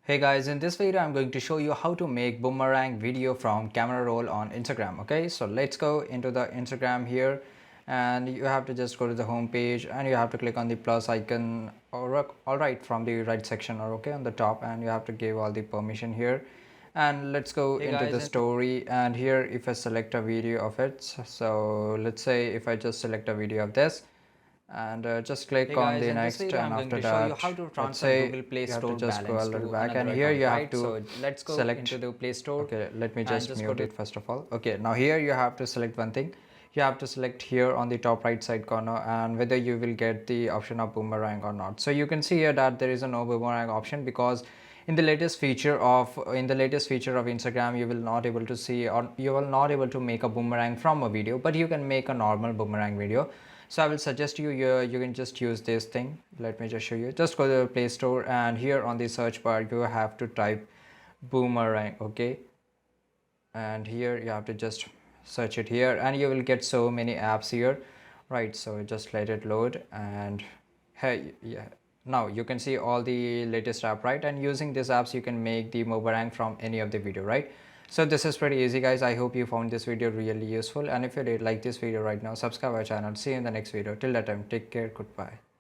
Hey guys, in this video I'm going to show you how to make boomerang video from camera roll on Instagram. Okay, so let's go into the Instagram here, and you have to just go to the home page and you have to click on the plus icon, or all right, from the right section, or okay, on the top, and you have to give all the permission here. And let's go into the story, and here if I select a video of it, so let's say if I just select a video of this, and just click on the next, and after that let's say you have to just go a little back, and here you have to let's go select into the Play Store. Okay, let me just mute it first of all. Okay, now here you have to select one thing. You have to select here on the top right side corner, and whether you will get the option of boomerang or not. So you can see here that there is a no boomerang option, because in the latest feature of Instagram, you will not able to see, or you will not able to make a boomerang from a video, but you can make a normal boomerang video. So I will suggest you can just use this thing. Let me just show you. Just go to the Play Store, and here on the search bar you have to type boomerang. Okay, and here you have to just search it here, and you will get so many apps here, right? So just let it load, and hey, yeah, now you can see all the latest app, right? And using these apps you can make the boomerang from any of the video, right? So this is pretty easy, guys. I hope you found this video really useful, and if you did like this video right now, subscribe our channel. See you in the next video. Till that time, take care. Goodbye.